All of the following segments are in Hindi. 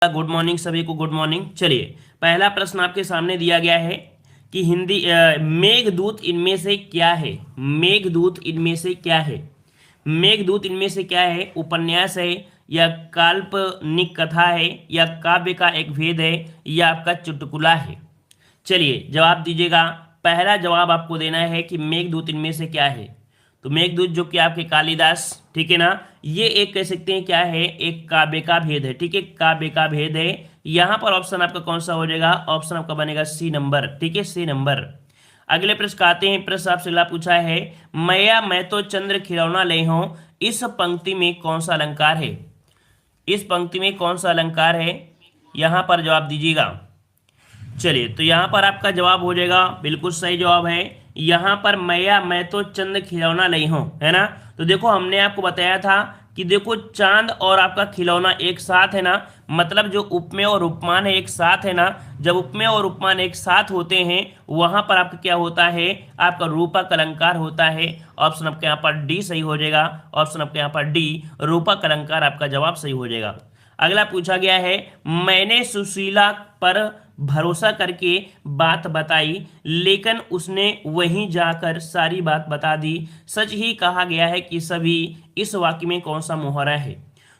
गुड मॉर्निंग सभी को, गुड मॉर्निंग। चलिए, पहला प्रश्न आपके सामने दिया गया है कि हिंदी मेघदूत इनमें से क्या है। मेघदूत इनमें से क्या है। मेघदूत इनमें से क्या है। उपन्यास है, या काल्पनिक कथा है, या काव्य का एक भेद है, या आपका चुटकुला है। चलिए जवाब दीजिएगा। पहला जवाब आपको देना है कि मेघदूत इनमें से क्या है। तो मेघदूत जो कि आपके कालिदास, ठीक है ना, ये एक कह सकते हैं क्या है, एक काव्य का भेद है। ठीक है, काव्य का भेद है। यहां पर ऑप्शन आपका कौन सा हो जाएगा, ऑप्शन आपका बनेगा सी नंबर। ठीक है, सी नंबर। अगले प्रश्न का आते हैं। प्रश्न आपसे अगला पूछा है, मैया मैं तो चंद्र खिलौना ले हूं, इस पंक्ति में कौन सा अलंकार है। इस पंक्ति में कौन सा अलंकार है, यहां पर जवाब दीजिएगा। चलिए, तो यहाँ पर आपका जवाब हो जाएगा, बिल्कुल सही जवाब है। यहाँ पर मैया मैं तो चंद खिलौना नहीं हूँ, है ना। तो देखो हमने आपको बताया था कि देखो चांद और आपका खिलौना एक साथ है ना, मतलब जो उपमेय और उपमान है एक साथ है ना। जब उपमेय और उपमान एक साथ होते हैं वहां पर आपका क्या होता है, आपका रूपक अलंकार होता है। ऑप्शन आपके यहाँ पर डी सही हो जाएगा। ऑप्शन आपके यहाँ पर डी, रूपक अलंकार आपका जवाब सही हो जाएगा। अगला पूछा गया है, मैंने सुशीला पर भरोसा करके बात बताई, लेकिन उसने वहीं जाकर सारी बात बता दी। सच ही कहा गया है कि सभी, इस वाक्य में कौन सा मुहावरा है।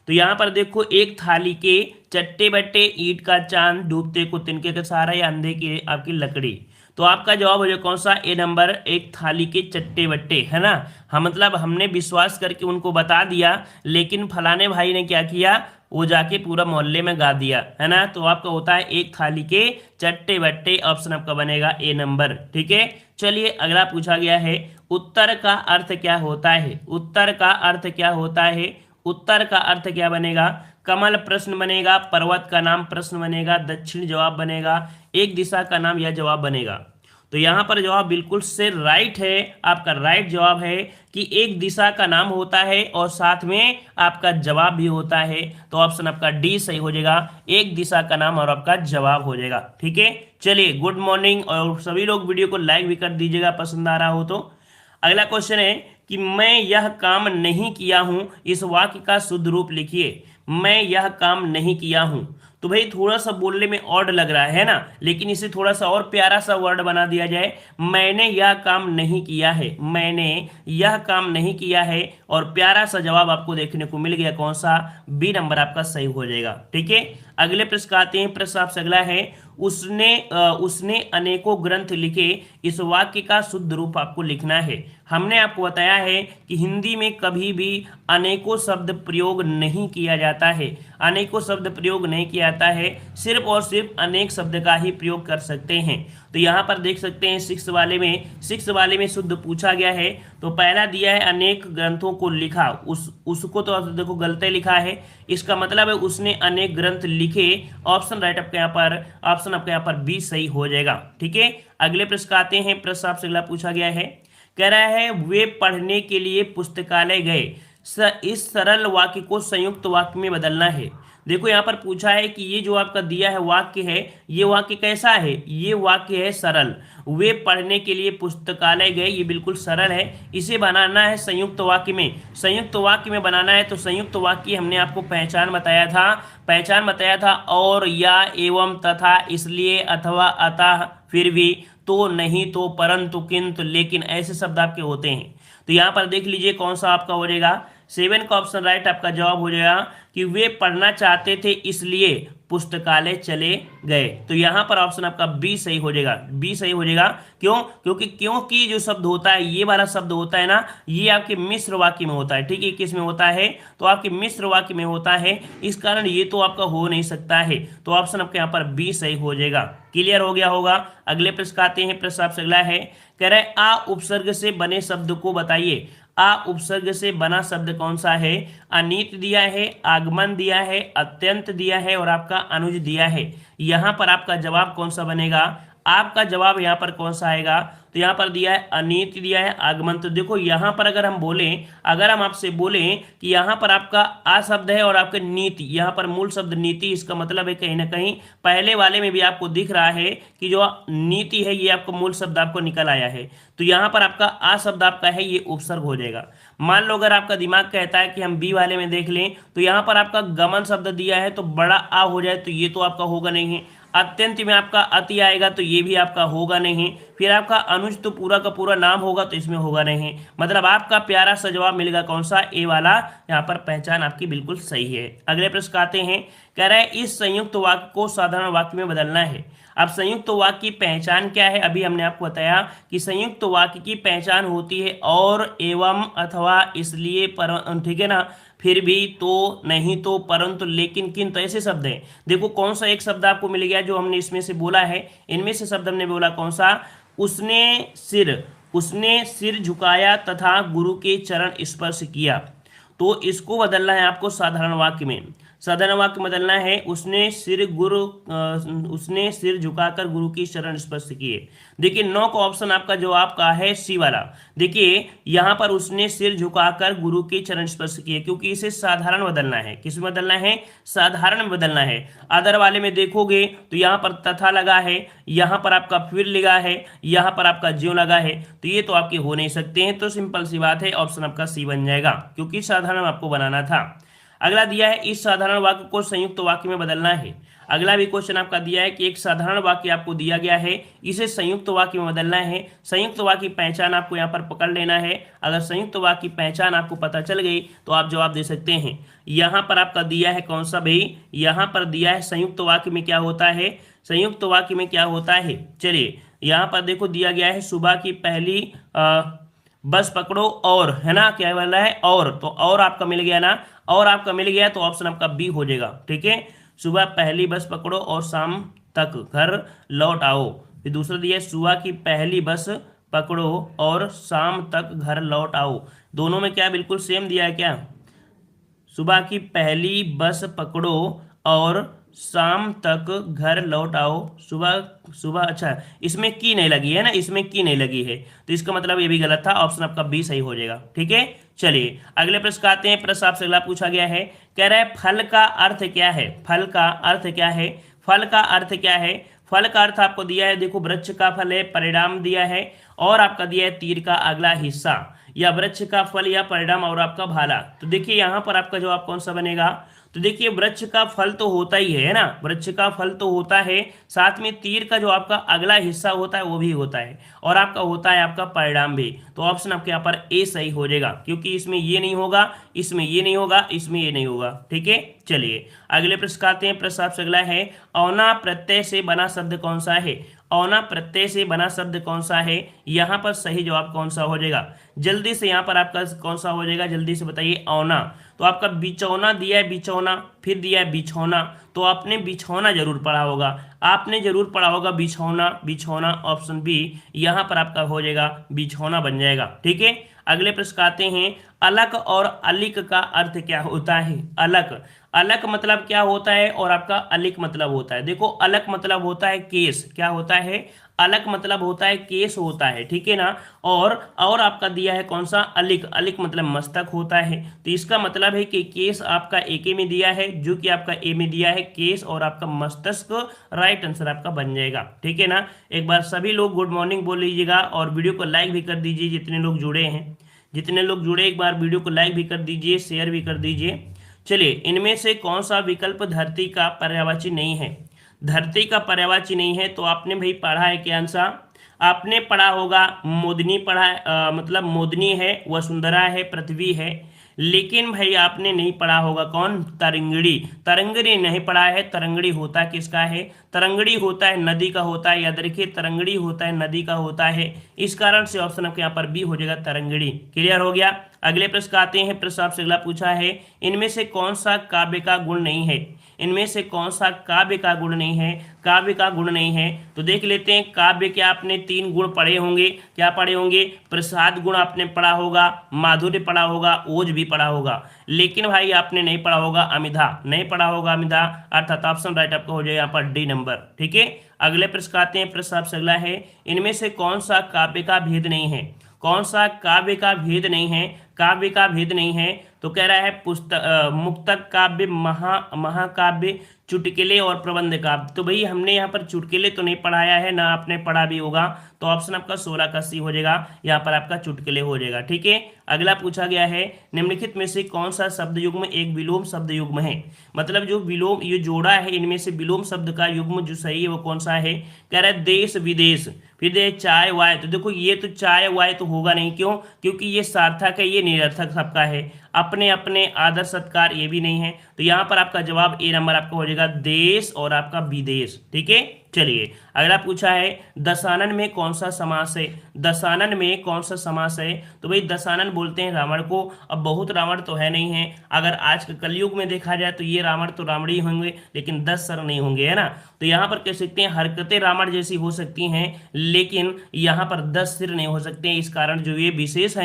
तो यहाँ पर देखो, एक थाली के चट्टे बट्टे, ईंट का चांद, डूबते को तिनके का सहारा, या अंधे की आपकी लकड़ी। तो आपका जवाब हो जाए कौन सा, ए नंबर, एक थाली के चट्टे बट्टे, है ना। हम मतलब हमने विश्वास करके उनको बता दिया, लेकिन फलाने भाई ने क्या किया, वो जाके पूरा मोहल्ले में गा दिया, है ना। तो आपका होता है एक थाली के चट्टे बट्टे। ऑप्शन आपका बनेगा ए नंबर। ठीक है, चलिए अगला पूछा गया है, उत्तर का अर्थ क्या होता है। उत्तर का अर्थ क्या होता है। उत्तर का अर्थ क्या बनेगा, कमल प्रश्न बनेगा, पर्वत का नाम प्रश्न बनेगा, दक्षिण जवाब बनेगा, एक दिशा का नाम यह जवाब बनेगा। तो यहाँ पर जवाब बिल्कुल से राइट है। आपका राइट जवाब है कि एक दिशा का नाम होता है और साथ में आपका जवाब भी होता है। तो ऑप्शन आपका डी सही हो जाएगा, एक दिशा का नाम और आपका जवाब हो जाएगा। ठीक है, चलिए गुड मॉर्निंग, और सभी लोग वीडियो को लाइक भी कर दीजिएगा पसंद आ रहा हो तो। अगला क्वेश्चन है कि मैं यह काम नहीं किया हूं, इस वाक्य का शुद्ध रूप लिखिए। मैं यह काम नहीं किया हूं, तो भाई थोड़ा सा बोलने में ऑड लग रहा है ना, लेकिन इसे थोड़ा सा और प्यारा सा वर्ड बना दिया जाए, मैंने यह काम नहीं किया है। मैंने यह काम नहीं किया है, और प्यारा सा जवाब आपको देखने को मिल गया, कौन सा, बी नंबर आपका सही हो जाएगा। ठीक है, अगले प्रश्न का आते हैं। प्रश्न आपसे अगला है, उसने अनेकों ग्रंथ लिखे, इस वाक्य का शुद्ध रूप आपको लिखना है। हमने आपको बताया है कि हिंदी में कभी भी अनेकों शब्द प्रयोग नहीं किया जाता है। अनेकों शब्द प्रयोग नहीं किया जाता है, सिर्फ और सिर्फ अनेक शब्द का ही प्रयोग कर सकते हैं। तो यहाँ पर देख सकते हैं सिक्स वाले में शुद्ध पूछा गया है। तो पहला दिया है अनेक ग्रंथों को लिखा, उसको तो देखो गलत लिखा है, इसका मतलब है उसने अनेक ग्रंथ लिखे। ऑप्शन राइट आपके यहाँ पर, ऑप्शन आपके यहाँ पर बी सही हो जाएगा। ठीक है, अगले प्रश्न का आते हैं। प्रश्न आपसे अगला पूछा गया है, कह रहा है वे पढ़ने के लिए पुस्तकालय गए, इस सरल वाक्य को संयुक्त वाक्य में बदलना है। देखो यहाँ पर पूछा है कि ये जो आपका दिया है वाक्य है, ये वाक्य कैसा है, ये वाक्य है सरल। वे पढ़ने के लिए पुस्तकालय गए, ये बिल्कुल सरल है। इसे बनाना है संयुक्त वाक्य में। संयुक्त वाक्य में बनाना है तो संयुक्त वाक्य हमने आपको पहचान बताया था, और, या, एवं, तथा, इसलिए, अथवा, अतः, फिर भी, तो, नहीं, तो, परंतु, किंतु, लेकिन, ऐसे शब्द आपके होते हैं। तो यहाँ पर देख लीजिए कौन सा आपका हो जाएगा, 7 का ऑप्शन राइट आपका जवाब हो जाएगा कि वे पढ़ना चाहते थे इसलिए पुस्तकालय चले गए। तो यहाँ पर ऑप्शन आपका बी सही हो जाएगा, बी सही हो जाएगा। क्यों, क्योंकि जो शब्द होता है, ये वाला शब्द होता है ना, ये आपके मिश्र वाक्य में होता है। ठीक है, किस में होता है, तो आपके मिश्र वाक्य में होता है, इस कारण ये तो आपका हो नहीं सकता है। तो ऑप्शन आपके यहाँ पर बी सही हो जाएगा। क्लियर हो गया होगा। अगले प्रश्न आते हैं। प्रश्न आपसे अगला है, कह रहे आ उपसर्ग से बने शब्द को बताइए। आ उपसर्ग से बना शब्द कौन सा है। अनित दिया है, आगमन दिया है, अत्यंत दिया है, और आपका अनुज दिया है। यहाँ पर आपका जवाब कौन सा बनेगा, आपका जवाब यहाँ पर कौन सा आएगा, तो तो यहाँ पर दिया है अनीति, दिया है आगमन। तो देखो यहाँ पर अगर हम बोलें, अगर हम आपसे बोलें कि यहाँ पर आपका आ शब्द है और आपका नीति, यहाँ पर मूल शब्द नीति, इसका मतलब है कहीं ना कहीं पहले वाले में भी आपको दिख रहा है कि जो नीति है ये आपको मूल शब्द आपको निकल आया है। तो यहाँ पर आपका आ शब्द आपका है ये उपसर्ग हो जाएगा। मान लो अगर आपका दिमाग कहता है कि हम बी वाले में देख लें, तो यहाँ पर आपका गमन शब्द दिया है तो बड़ा आ हो जाए, तो ये तो आपका होगा नहीं है। अत्यंत में आपका अति आएगा तो ये भी आपका होगा नहीं। फिर आपका अनुज तो पूरा का पूरा नाम होगा तो इसमें होगा नहीं। मतलब आपका प्यारा सा जवाब मिलेगा कौन सा, ए वाला। यहाँ पर पहचान आपकी बिल्कुल सही है। अगले प्रश्न आते हैं, कह रहा है इस संयुक्त वाक्य को साधारण वाक्य में बदलना है। अब संयुक्त वाक्य की पहचान क्या है, अभी हमने आपको बताया कि संयुक्त वाक्य की पहचान होती है और, एवं, अथवा, इसलिए, पर, ठीक है ना, फिर भी, तो, नहीं तो, परंतु, लेकिन, किंतु, ऐसे शब्द हैं। देखो कौन सा एक शब्द आपको मिल गया जो हमने इसमें से बोला है। इनमें से शब्द हमने बोला कौन सा, उसने सिर झुकाया तथा गुरु के चरण स्पर्श किया। तो इसको बदलना है आपको साधारण वाक्य में। साधारण वाक्य बदलना है, उसने सिर झुकाकर गुरु की चरण स्पर्श किए। देखिए 9 का ऑप्शन आपका जवाब का है सी वाला। देखिए यहाँ पर उसने सिर झुकाकर गुरु के चरण स्पर्श किए, क्योंकि इसे साधारण बदलना है। किस में बदलना है, साधारण में बदलना है। अदर वाले में देखोगे तो यहाँ पर तथा लगा है, यहाँ पर आपका फिर लगा है, यहाँ पर आपका ज्यों लगा है, तो ये तो आपके हो नहीं सकते हैं। तो सिंपल सी बात है, ऑप्शन आपका सी बन जाएगा, क्योंकि साधारण आपको बनाना था। अगला दिया है इस साधारण वाक्य को संयुक्त वाक्य में बदलना है। अगला भी क्वेश्चन आपका दिया है कि एक साधारण वाक्य आपको दिया गया है, इसे संयुक्त वाक्य में बदलना है। संयुक्त वाक्य की पहचान आपको यहाँ पर पकड़ लेना है। अगर संयुक्त वाक्य की पहचान आपको पता चल गई तो आप जवाब दे सकते हैं। यहाँ पर आपका दिया है कौन सा भाई, यहाँ पर दिया है संयुक्त वाक्य में क्या होता है, संयुक्त वाक्य में क्या होता है। चलिए यहाँ पर देखो दिया गया है सुबह की पहली बस पकड़ो और, है ना, क्या वाला है और, तो और आपका मिल गया ना, और आपका मिल गया तो ऑप्शन आपका बी हो जाएगा। ठीक है, सुबह पहली बस पकड़ो और शाम तक घर लौट आओ। फिर दूसरा दिया है सुबह की पहली बस पकड़ो और शाम तक घर लौट आओ। दोनों में क्या बिल्कुल सेम दिया है क्या, सुबह की पहली बस पकड़ो और शाम तक घर लौट आओ। सुबह अच्छा इसमें की नहीं लगी है ना, इसमें की नहीं लगी है, तो इसका मतलब ये भी गलत था। ऑप्शन आपका बी सही हो जाएगा। ठीक है, चलिए अगले प्रश्न का आते हैं। प्रश्न आपसे अगला पूछा गया है, कह रहा है फल का अर्थ क्या है। फल का अर्थ क्या है, फल का अर्थ क्या है। फल का अर्थ आपको दिया है, देखो वृक्ष का फल है, परिणाम दिया है, और आपका दिया है तीर का अगला हिस्सा, या वृक्ष का फल या परिणाम और आपका भाला। तो देखिए यहाँ पर आपका जवाब कौन सा बनेगा, तो देखिए वृक्ष का फल तो होता ही है ना, वृक्ष का फल तो होता है, साथ में तीर का जो आपका अगला हिस्सा होता है वो भी होता है, और आपका होता है आपका परिणाम भी। तो ऑप्शन आपके यहाँ पर ए सही हो जाएगा, क्योंकि इसमें ये नहीं होगा, इसमें ये नहीं होगा, इसमें ये नहीं होगा। ठीक है, चलिए अगले प्रश्न आते हैं। प्रश्न आपसे अगला है, औना प्रत्यय से बना शब्द कौन सा है। औना प्रत्यय से बना शब्द कौन सा है, यहाँ पर सही जवाब कौन सा हो जाएगा, जल्दी से यहाँ पर आपका कौन सा हो जाएगा, जल्दी से बताइए। औना, तो आपका बिचौना दिया है, बिचौना, फिर दिया है बिछौना, तो आपने बिछौना जरूर पढ़ा होगा, आपने जरूर पढ़ा होगा बिछौना, बिछौना। ऑप्शन बी यहाँ पर आपका हो जाएगा, बिछौना बन जाएगा। ठीक है, अगले प्रश्न आते हैं, अलक और अलिक का अर्थ क्या होता है। अलक, अलक मतलब क्या होता है और आपका अलिक मतलब होता है। देखो अलक मतलब होता है केस, क्या होता है, अलक मतलब होता है केस होता है, ठीक है ना, और आपका दिया है कौन सा, अलिक, अलिक मतलब मस्तक होता है। तो इसका मतलब है कि केस आपका एक में दिया है, जो कि आपका ए में दिया है केस, और आपका मस्तिष्क राइट आंसर आपका बन जाएगा। ठीक है ना, एक बार सभी लोग गुड मॉर्निंग बोल लीजिएगा, और वीडियो को लाइक भी कर दीजिए, जितने लोग जुड़े हैं, जितने लोग जुड़े एक बार वीडियो को लाइक भी कर दीजिए, शेयर भी कर दीजिए। चलिए इनमें से कौन सा विकल्प धरती का पर्यायवाची नहीं है। धरती का पर्यायवाची नहीं है, तो आपने भाई पढ़ा है क्या आंसर, आपने पढ़ा होगा मोदनी पढ़ा है, मतलब मोदनी है, वसुंधरा है, पृथ्वी है, लेकिन भाई आपने नहीं पढ़ा होगा कौन, तरंगड़ी। तरंगड़ी नहीं पढ़ा है। तरंगड़ी होता किसका है, तरंगड़ी होता है नदी का होता है, याद रखिए तरंगड़ी होता है नदी का होता है। इस कारण से ऑप्शन आपके यहाँ पर बी हो जाएगा, तरंगड़ी। क्लियर हो गया। अगले प्रश्न आते हैं। प्रश्न आपसे अगला पूछा है, इनमें से कौन सा काव्य का गुण नहीं है। इनमें से कौन सा काव्य का गुण नहीं है? काव्य का गुण नहीं है तो देख लेते हैं। काव्य के आपने 3 गुण पढ़े होंगे। क्या पढ़े होंगे? प्रसाद गुण आपने पढ़ा होगा, माधुर्य पढ़ा होगा, ओज भी पढ़ा होगा, लेकिन भाई आपने नहीं पढ़ा होगा अमिधा, नहीं पढ़ा होगा अमिधा, अर्थात ऑप्शन राइट आपका हो जाएगा यहाँ पर डी नंबर। ठीक है, अगले प्रश्न आते हैं। प्रश्न आपसे अगला है, इनमें से कौन सा काव्य का भेद नहीं है? कौन सा काव्य का भेद नहीं है? काव्य का भेद नहीं है तो कह रहा है पुस्तक, मुक्तक काव्य, महाकाव्य, चुटकुले और प्रबंध काव्य। तो भाई हमने यहाँ पर चुटकुले तो नहीं पढ़ाया है, ना आपने पढ़ा भी होगा, तो ऑप्शन आपका 16 का सी हो जाएगा, यहाँ पर आपका चुटकुले हो जाएगा। ठीक है, अगला पूछा गया है, निम्नलिखित में से कौन सा शब्द युग्म एक विलोम शब्द युग्म है? मतलब जो विलोम ये जोड़ा है, इनमें से विलोम शब्द का युग्म जो सही है वो कौन सा है? कह रहा है देश विदेश, फिर दे चाय वाय। तो देखो ये तो चाय वाय तो होगा नहीं, क्यों? क्योंकि ये सार्थक है, ये निरर्थक सबका है। अपने अपने आदर सत्कार ये भी नहीं है, तो यहाँ पर आपका जवाब ए नंबर आपका हो जाएगा देश और आपका विदेश। ठीक है, चलिए अगला पूछा है, दशानन में कौन सा समास है? दशानन में कौन सा समास है? तो भाई दशानन बोलते हैं रावण को। अब बहुत रावण तो है नहीं है, अगर आज के कलयुग में देखा जाए तो ये रावण तो रावण ही होंगे, लेकिन 10 सर नहीं होंगे, है ना। तो यहाँ पर कह सकते हैं हरकतें रावण जैसी हो सकती हैं, लेकिन यहाँ पर 10 सिर नहीं हो सकते हैं। इस कारण जो ये विशेष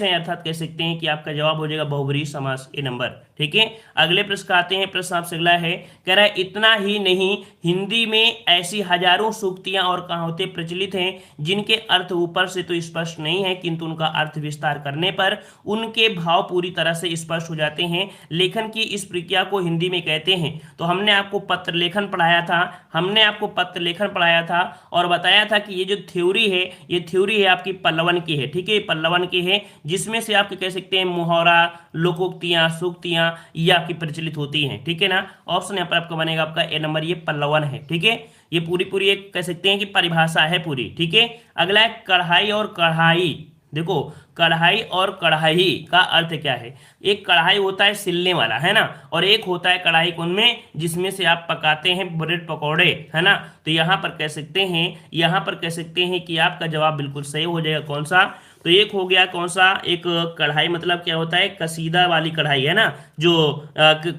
हैं, अर्थात कह सकते हैं कि आपका जवाब हो जाएगा बहुब्रीहि समास ए नंबर। ठीक है, अगले प्रश्न आते हैं। प्रश्न आपसे अगला है, कह रहा है इतना ही नहीं, हिंदी में ऐसी हजारों सूक्तियां और कहावतें प्रचलित हैं जिनके अर्थ ऊपर से तो स्पष्ट नहीं है, किंतु उनका अर्थ विस्तार करने पर उनके भाव पूरी तरह से स्पष्ट हो जाते हैं। लेखन की इस प्रक्रिया को हिंदी में कहते हैं। तो हमने आपको पत्र लेखन पढ़ाया था, और बताया था कि ये जो थ्योरी है, ये थ्योरी है आपकी पल्लवन की है। ठीक है, पल्लवन की है, जिसमें से आप कह सकते हैं मुहावरा, लोकोक्तियां, सूक्तियां ये आपकी प्रचलित होती हैं। ठीक है ना, ऑप्शन यहाँ पर आपका बनेगा आपका ए नंबर, ये पल्लवन है। ठीक है, ये पूरी एक कह सकते हैं कि परिभाषा है पूरी। ठीक है, अगला है कढ़ाई और कढ़ाई। देखो कढ़ाई और कढ़ाई का अर्थ क्या है? एक कढ़ाई होता है सिलने वाला, है ना, और एक होता है कढ़ाई कौन में, जिसमें से आप पकाते हैं ब्रेड पकौड़े, है ना। तो यहाँ पर कह सकते हैं कि आपका जवाब बिल्कुल सही हो जाएगा। कौन सा? तो एक हो गया कौन सा, एक कढ़ाई मतलब क्या होता है, कसीदा वाली कढ़ाई, है ना, जो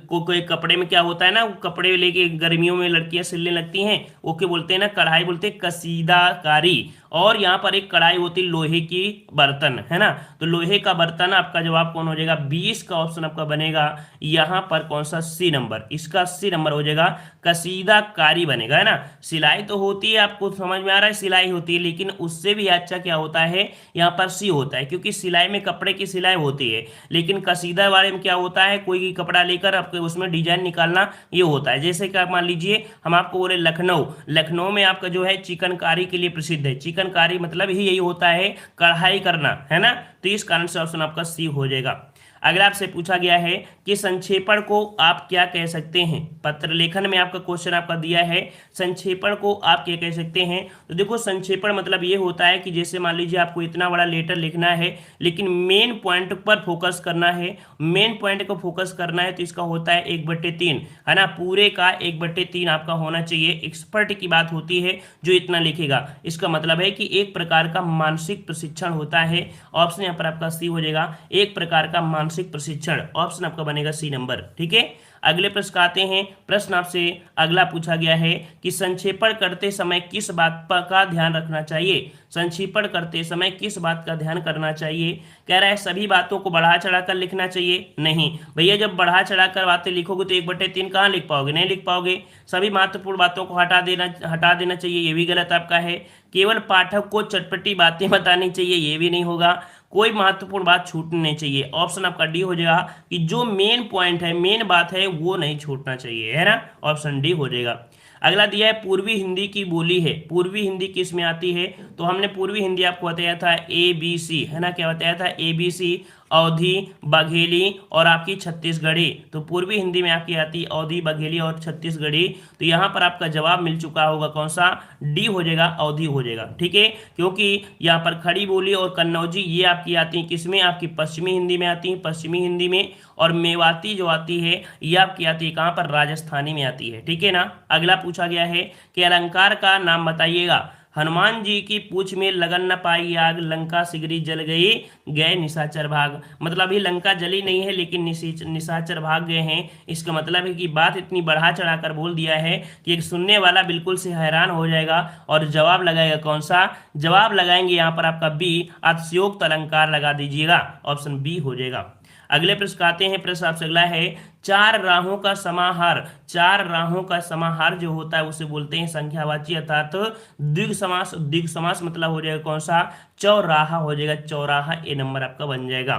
कोई कपड़े में क्या होता है ना, कपड़े लेके गर्मियों में लड़कियां सिलने लगती हैं, वो क्या बोलते हैं ना, कढ़ाई बोलते हैं, कसीदाकारी। और यहाँ पर एक कढ़ाई होती है लोहे की बर्तन, है ना। तो लोहे का बर्तन आपका जवाब कौन हो जाएगा? 20 का ऑप्शन आपका बनेगा यहाँ पर कौन सा, सी नंबर। इसका सी नंबर हो जाएगा, कसीदाकारी बनेगा, है ना। सिलाई तो होती है, आपको समझ में आ रहा है, सिलाई होती है, लेकिन उससे भी अच्छा क्या होता है, यहाँ पर सी होता है, क्योंकि सिलाई में कपड़े की सिलाई होती है, लेकिन कसीदा वाले में क्या होता है, कोई कपड़ा लेकर आपके उसमें डिजाइन निकालना ये होता है। जैसे कि आप मान लीजिए हम आपको बोले लखनऊ में आपका जो है चिकनकारी के लिए प्रसिद्ध है। चिकनकारी मतलब ही यही होता है, कढ़ाई करना, है ना। तो इस कारण से ऑप्शन आपका सी हो जाएगा। अगला आपसे पूछा गया है कि संक्षेपण को आप क्या कह सकते हैं? पत्र लेखन में आपका क्वेश्चन आपका दिया है, संक्षेपण को आप क्या कह सकते हैं? तो देखो संक्षेपण मतलब ये होता है कि जैसे मान लीजिए आपको इतना बड़ा लेटर लिखना है, लेकिन मेन पॉइंट पर फोकस करना है, मेन पॉइंट को फोकस करना है, तो इसका होता है 1/3, है ना। पूरे का 1/3 आपका होना चाहिए। एक्सपर्ट की बात होती है जो इतना लिखेगा, इसका मतलब है कि एक प्रकार का मानसिक प्रशिक्षण होता है। ऑप्शन यहाँ पर आपका सी हो जाएगा, एक प्रकार का मानसिक प्रशिक्षण, ऑप्शन आपका बनेगा सी नंबर। ठीक है, अगले प्रश्न आते हैं। प्रश्न आपसे अगला पूछा गया है कि संक्षेपण करते समय किस बात का ध्यान रखना चाहिए? संक्षेपण करते समय किस बात का ध्यान करना चाहिए? कह रहा है सभी बातों को बढ़ा चढ़ाकर लिखना चाहिए। नहीं भैया, जब बढ़ा चढ़ाकर बातें लिखोगे तो 1/3 कहाँ लिख पाओगे? नहीं लिख पाओगे। सभी महत्वपूर्ण बातों को हटा देना चाहिए, ये भी गलत आपका है। केवल पाठक को चटपटी बातें बतानी चाहिए, ये भी नहीं होगा। कोई महत्वपूर्ण बात छूटनी नहीं चाहिए। ऑप्शन आपका डी हो जाएगा कि जो मेन पॉइंट है, मेन बात है, वो नहीं छूटना चाहिए, है ना। ऑप्शन डी हो जाएगा। अगला दिया है पूर्वी हिंदी की बोली है। पूर्वी हिंदी किस में आती है? तो हमने पूर्वी हिंदी आपको बताया था ABC, है ना। क्या बताया था? ABC, अवधी, बघेली और आपकी छत्तीसगढ़ी। तो पूर्वी हिंदी में आपकी आती है अवधी, बघेली और छत्तीसगढ़ी। तो यहाँ पर आपका जवाब मिल चुका होगा, कौन सा? डी हो जाएगा, अवधी हो जाएगा। ठीक है, क्योंकि यहाँ पर खड़ी बोली और कन्नौजी ये आपकी आती है किसमें? आपकी पश्चिमी हिंदी में आती है, पश्चिमी हिंदी में। और मेवाती जो आती है ये आपकी आती है कहाँ पर? राजस्थानी में आती है। ठीक है ना। अगला पूछा गया है कि अलंकार का नाम बताइएगा। हनुमान जी की पूंछ में लगन न पाई आग, लंका सिगरी जल गई, गए निशाचर भाग। मतलब अभी लंका जली नहीं है लेकिन निशाचर भाग गए हैं। इसका मतलब है कि बात इतनी बढ़ा चढ़ाकर बोल दिया है कि एक सुनने वाला बिल्कुल से हैरान हो जाएगा। और जवाब लगाएगा कौन सा? जवाब लगाएंगे यहाँ पर आपका बी, अतिशयोक्त अलंकार लगा दीजिएगा, ऑप्शन बी हो जाएगा। अगले प्रश्न का आते हैं। प्रश्न आपसे अगला है, चार राहों का समाहार। चार राहों का समाहार जो होता है उसे बोलते हैं संख्यावाची अर्थात द्विग समास। द्विग समास मतलब हो जाएगा कौन सा? चौराहा हो जाएगा, चौराहा ए नंबर आपका बन जाएगा।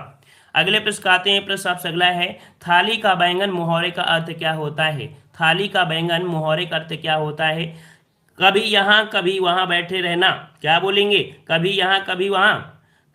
अगले प्रश्न का आते हैं। प्रश्न आपसे अगला है, थाली का बैंगन मुहावरे का अर्थ क्या होता है? थाली का बैंगन मुहावरे का अर्थ क्या होता है? कभी यहाँ कभी वहां बैठे रहना, क्या बोलेंगे? कभी यहाँ कभी वहां,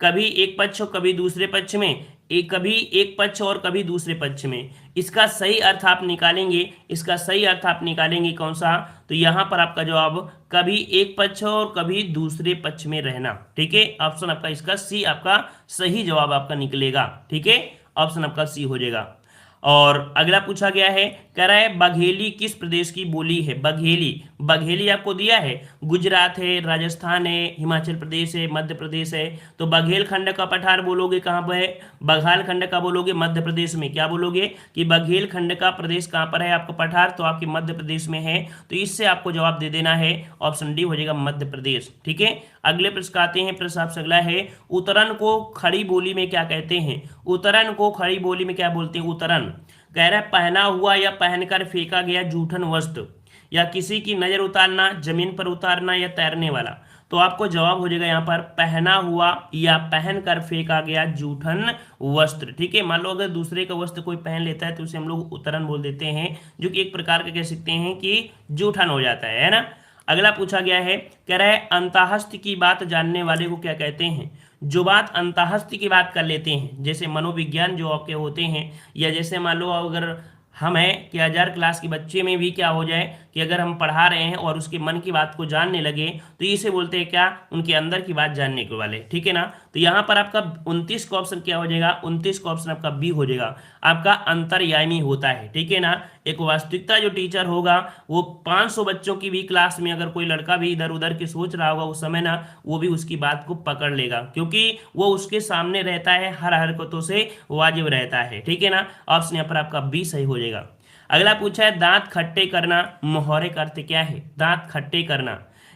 कभी एक पक्ष और कभी दूसरे पक्ष में, कभी एक पक्ष और कभी दूसरे पक्ष में। इसका सही अर्थ आप निकालेंगे, इसका सही अर्थ आप निकालेंगे कौन सा? तो यहाँ पर आपका जवाब कभी एक पक्ष और कभी दूसरे पक्ष में रहना। ठीक है, ऑप्शन आपका इसका सी आपका सही जवाब आपका निकलेगा। ठीक है, ऑप्शन आपका सी हो जाएगा। और अगला पूछा गया है, कह रहा है बघेली किस प्रदेश की बोली है? बघेली, बघेली आपको दिया है, गुजरात है, राजस्थान है, हिमाचल प्रदेश है, मध्य प्रदेश है। तो बघेल खंड का पठार बोलोगे कहाँ पर है? बघाल खंड का बोलोगे मध्य प्रदेश में। क्या बोलोगे कि बघेल खंड का प्रदेश कहाँ पर है आपका पठार? तो आपके मध्य प्रदेश में है। तो इससे आपको जवाब दे देना है, ऑप्शन डी हो जाएगा मध्य प्रदेश। ठीक है, अगले प्रश्न का आते हैं। प्रश्न आपसे अगला है, उतरन को खड़ी बोली में क्या कहते हैं? उतरन को खड़ी बोली में क्या बोलते हैं? उतरन कह रहा है पहना हुआ या पहनकर फेंका गया जूठन वस्त्र, या किसी की नजर उतारना, जमीन पर उतारना, या तैरने वाला। तो आपको जवाब हो जाएगा यहाँ पर पहना हुआ या पहनकर फेंका गया जूठन वस्त्र। ठीक है, मान लो अगर दूसरे का वस्त्र कोई पहन लेता है तो उसे हम लोग उतरन बोल देते हैं, जो कि एक प्रकार का कह सकते हैं कि जूठन हो जाता है ना। अगला पूछा गया है, कह रहा है अंतःस्थ की बात जानने वाले को क्या कहते हैं? जो बात अंतःस्थ की बात कर लेते हैं, जैसे मनोविज्ञान जो आपके होते हैं, या जैसे मान लो अगर हम हैं कि 1000 क्लास के बच्चे में भी क्या हो जाए कि अगर हम पढ़ा रहे हैं और उसके मन की बात को जानने लगे तो इसे बोलते हैं क्या? उनके अंदर की बात जानने के वाले। ठीक है ना। तो यहाँ पर आपका 29 का ऑप्शन क्या हो जाएगा? 29 का ऑप्शन आपका बी हो जाएगा, आपका अंतर्यामी होता है। ठीक है ना। एक वास्तविकता जो टीचर होगा वो 500 बच्चों की भी क्लास में अगर कोई लड़का भी इधर उधर की सोच रहा होगा उस समय ना, वो भी उसकी बात को पकड़ लेगा, क्योंकि वो उसके सामने रहता है, हर हरकतों से वाजिब रहता है। ठीक है ना, ऑप्शन यहाँ पर आपका बी सही हो जाएगा। अगला पूछा है, दांत खट्टे करना मुहावरे का अर्थ क्या है? दांत खट्टे करना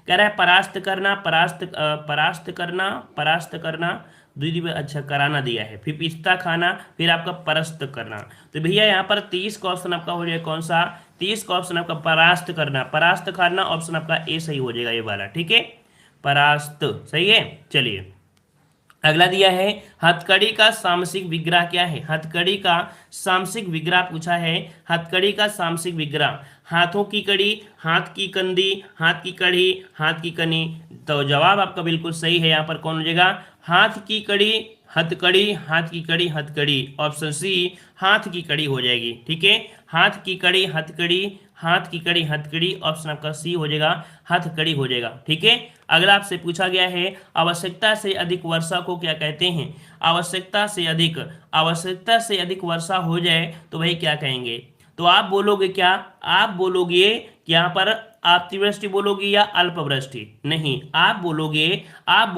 कह रहा है परास्त करना, परास्त करना, परास्त करना, दूसरी अच्छा कराना दिया है, फिर पिस्ता खाना, फिर आपका परस्त करना। तो भैया यहाँ पर 30 का ऑप्शन आपका हो जाएगा कौन सा? 30 का ऑप्शन आपका परास्त करना, परास्त करना, ऑप्शन आपका ए सही हो जाएगा, ये वाला। ठीक है, परास्त सही है। चलिए अगला दिया है, हथकड़ी का सामसिक विग्रह क्या है? हथकड़ी का सामसिक विग्रह पूछा है। हथकड़ी का सामसिक विग्रह, हाथों की कड़ी, हाथ की कंदी, हाथ की कड़ी, हाथ की कनी। तो जवाब आपका बिल्कुल सही है, यहाँ पर कौन हो जाएगा? हाथ की कड़ी, हथकड़ी, हाथ की कड़ी, हथकड़ी, ऑप्शन सी हाथ की कड़ी हो जाएगी। ठीक है, हाथ की कड़ी, हथकड़ी, हाथ की कड़ी, हथकड़ी, ऑप्शन आपका सी हो जाएगा, हथकड़ी हो जाएगा। ठीक है, अगला आपसे पूछा गया है, आवश्यकता से अधिक वर्षा को क्या कहते हैं? आवश्यकता से अधिक वर्षा हो जाए तो भाई क्या कहेंगे? तो आप बोलोगे क्या? आप बोलोगे कि यहाँ पर अतिवृष्टि बोलोगे या अल्पवृष्टि? नहीं, आप बोलोगे आप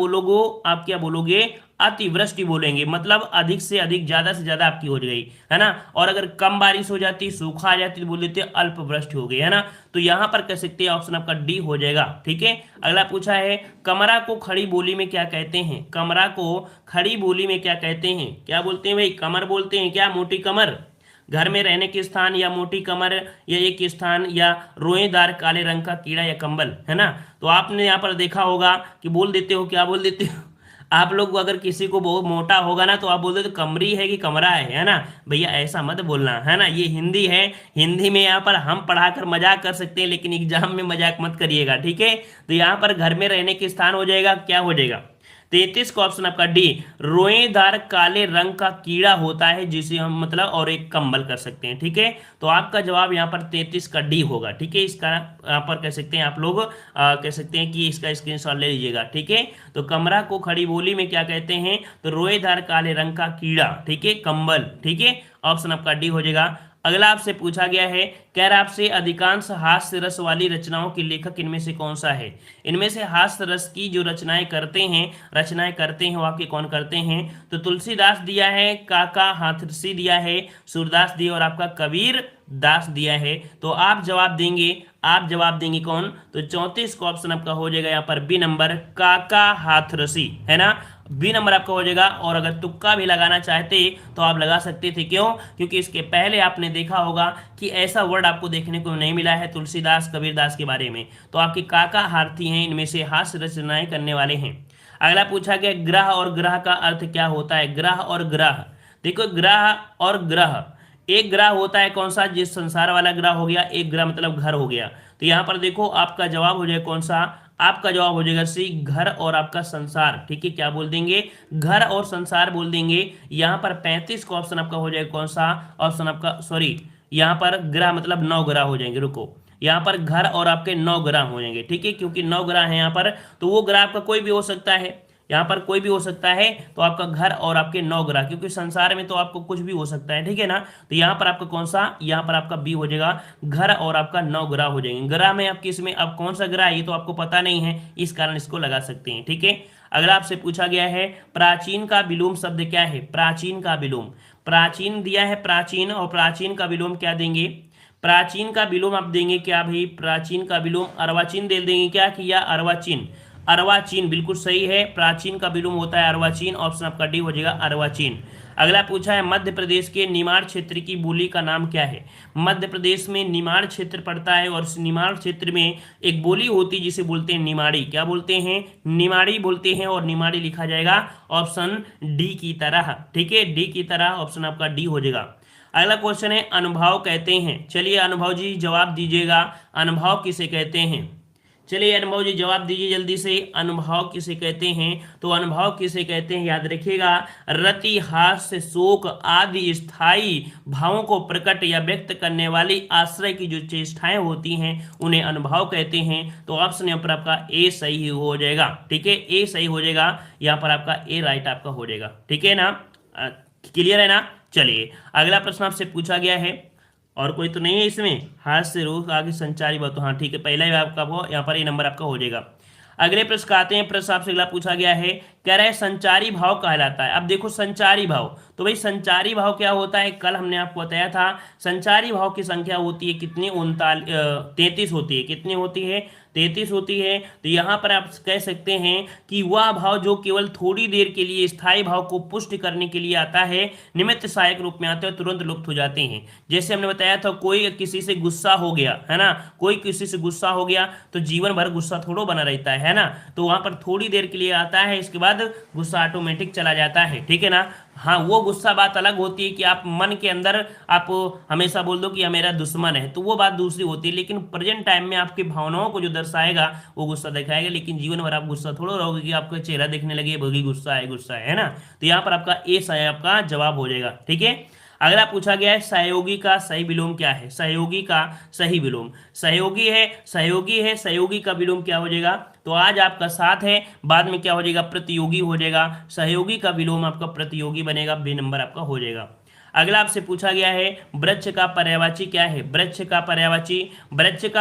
क्या बोलोगे? अतिवृष्टि बोलेंगे, मतलब अधिक से अधिक, ज्यादा से ज्यादा आपकी हो गई है ना। और अगर कम बारिश हो जाती, सूखा आ जाती, तो बोल देते अल्पवृष्टि हो गई, है ना। तो यहां पर कह सकते हैं ऑप्शन आपका डी हो जाएगा। ठीक है, अगला पूछा है, कमरा को खड़ी बोली में क्या कहते हैं? कमरा को खड़ी बोली में क्या कहते हैं? क्या बोलते हैं भाई? कमर बोलते हैं क्या? मोटी कमर, घर में रहने के स्थान, या मोटी कमर, या एक स्थान, या रोएदार काले रंग का कीड़ा या कंबल, है ना। तो आपने यहाँ पर देखा होगा कि बोल देते हो, क्या बोल देते हो आप लोग? अगर किसी को बहुत मोटा होगा ना तो आप बोलते तो कमरी है कि कमरा है ना। भैया ऐसा मत बोलना, है ना। ये हिंदी है, हिंदी में यहाँ पर हम पढ़ाकर मजाक कर सकते हैं लेकिन एग्जाम में मजाक मत करिएगा। ठीक है, तो यहाँ पर घर में रहने के स्थान हो जाएगा, क्या हो जाएगा? 33 का ऑप्शन आपका डी, रोएदार काले रंग का कीड़ा होता है जिसे हम मतलब और एक कंबल कर सकते हैं। ठीक है, तो आपका जवाब यहाँ पर 33 का डी होगा। ठीक है, इसका यहाँ पर कह सकते हैं आप लोग कह सकते हैं कि इसका स्क्रीनशॉट ले लीजिएगा। ठीक है, तो कमरा को खड़ी बोली में क्या कहते हैं? तो रोएदार काले रंग का कीड़ा, ठीक है, कंबल। ठीक है, ऑप्शन आपका डी हो जाएगा। अगला आपसे पूछा गया है, कह रहा आपसे अधिकांश हास्य रस वाली रचनाओं के लेखक इनमें से कौन सा है। इनमें से हास्य रस की जो रचनाएं करते हैं वाक्य कौन करते हैं। तो तुलसीदास दिया है, काका हाथरसी दिया है, सूरदास दिया और आपका कबीर दास दिया है। तो आप जवाब देंगे कौन। तो 34 का ऑप्शन आपका हो जाएगा यहाँ पर बी नंबर, काका हाथरसी, है ना। बी नंबर आपका हो जाएगा। और अगर तुक्का भी लगाना चाहते तो आप लगा सकते थे, क्यों, क्योंकि इसके पहले आपने देखा होगा कि ऐसा वर्ड आपको देखने को नहीं मिला है तुलसीदास कबीरदास के बारे में। तो आपके काका हाथी हैं, इनमें से हास्य रचनाएं करने वाले हैं। अगला पूछा गया, ग्रह और ग्रह का अर्थ क्या होता है। ग्रह और ग्रह, देखो ग्रह और ग्रह, एक ग्रह होता है कौन सा, जिस संसार वाला ग्रह हो गया, एक ग्रह मतलब घर हो गया। तो यहाँ पर देखो आपका जवाब हो जाएगा कौन सा, आपका जवाब हो जाएगा सी, घर और आपका संसार। ठीक है, क्या बोल देंगे, घर और संसार बोल देंगे। यहाँ पर 35 का ऑप्शन आपका हो जाएगा कौन सा ऑप्शन आपका, सॉरी यहाँ पर ग्रह मतलब 9 ग्रह हो जाएंगे। रुको, यहाँ पर घर और आपके 9 ग्रह हो जाएंगे। ठीक है, क्योंकि 9 ग्रह है यहाँ पर, तो वो ग्रह आपका कोई भी हो सकता है, यहाँ पर कोई भी हो सकता है। तो आपका घर और आपके 9 ग्रह, क्योंकि संसार में तो आपको कुछ भी हो सकता है, ठीक है ना। तो यहाँ पर आपका कौन सा, यहाँ पर आपका बी हो जाएगा, घर और आपका 9 ग्रह हो जाएंगे। ग्रह में आप किस में, अब कौन सा ग्रह है ये तो आपको पता नहीं है, इस कारण इसको लगा सकते हैं। ठीक है, अगला आपसे पूछा गया है, प्राचीन का विलोम शब्द क्या है। प्राचीन का विलोम, प्राचीन दिया है प्राचीन, और प्राचीन का विलोम क्या देंगे। प्राचीन का विलोम आप देंगे क्या भाई, प्राचीन का विलोम अर्वाचीन दे देंगे क्या, कि या अर्वाचीन। अर्वाचीन बिल्कुल सही है, प्राचीन का विलोम होता है अर्वाचीन, ऑप्शन आपका डी हो जाएगा अर्वाचीन। अगला पूछा है, मध्य प्रदेश के निमाड़ क्षेत्र की बोली का नाम क्या है। मध्य प्रदेश में निमाड़ क्षेत्र पड़ता है, और इस निमाड़ क्षेत्र में एक बोली होती है जिसे बोलते हैं निमाड़ी। क्या बोलते हैं, निमाड़ी बोलते हैं, और निमाड़ी लिखा जाएगा ऑप्शन डी की तरह। ठीक है, डी की तरह, ऑप्शन आपका डी हो जाएगा। अगला क्वेश्चन है, अनुभव कहते हैं। चलिए अनुभव जी जवाब दीजिएगा, अनुभव किसे कहते हैं। चलिए अनुभव जी जवाब दीजिए जल्दी से, अनुभव किसे कहते हैं। तो अनुभव किसे कहते हैं, याद रखिएगा, रति हास्य शोक आदि स्थायी भावों को प्रकट या व्यक्त करने वाली आश्रय की जो चेष्टाएं होती हैं उन्हें अनुभव कहते हैं। तो ऑप्शन यहाँ पर आपका ए सही हो जाएगा। ठीक है, ए सही हो जाएगा, यहाँ पर आपका ए राइट आपका हो जाएगा। ठीक है ना, क्लियर है ना। चलिए अगला प्रश्न आपसे पूछा गया है, और कोई तो नहीं है इसमें, हास्य रोग आगे संचारी बात, तो हाँ ठीक है, पहला ही आपका वो यहाँ पर ये नंबर आपका हो जाएगा। अगले प्रश्न का आते हैं, प्रश्न आपसे अगला पूछा गया है, कह रहा है संचारी भाव कहलाता है। अब देखो संचारी भाव, तो भाई संचारी भाव क्या होता है, कल हमने आपको बताया था, संचारी भाव की संख्या होती है कितनी, 33 होती है। कितनी होती है, 33 होती है। तो यहाँ पर आप कह सकते हैं कि वह भाव जो केवल थोड़ी देर के लिए स्थायी भाव को पुष्ट करने के लिए आता है, निमित्त सहायक रूप में आते हैं, तुरंत लुप्त हो जाते हैं। जैसे हमने बताया था, कोई किसी से गुस्सा हो गया है ना, कोई किसी से गुस्सा हो गया तो जीवन भर गुस्सा थोड़ा बना रहता है ना, तो वहां पर थोड़ी देर के लिए आता है, इसके बाद गुस्सा ऑटोमेटिक चला जाता है। ठीक है ना, हाँ वो गुस्सा बात अलग होती है कि आप मन के अंदर आप हमेशा बोल दो कि यह मेरा दुश्मन है, तो वो बात दूसरी होती है। लेकिन प्रेजेंट टाइम में आपकी भावनाओं को जो दर्शाएगा वो गुस्सा दिखाएगा, लेकिन जीवन भर आप गुस्सा थोड़ा रहोगे कि आपका चेहरा देखने लगे भगी गुस्सा है ना। तो यहाँ पर आपका ए आपका जवाब हो जाएगा। ठीक है, अगला पूछा गया है, सहयोगी का सही विलोम क्या है। सहयोगी का सही विलोम, सहयोगी है, सहयोगी का विलोम क्या हो जाएगा। तो आज आपका साथ है, बाद में क्या हो जाएगा, प्रतियोगी हो जाएगा। सहयोगी का विलोम आपका प्रतियोगी बनेगा, बी नंबर आपका हो जाएगा। अगला आपसे पूछा गया है, वृक्ष का पर्यायवाची क्या है। वृक्ष का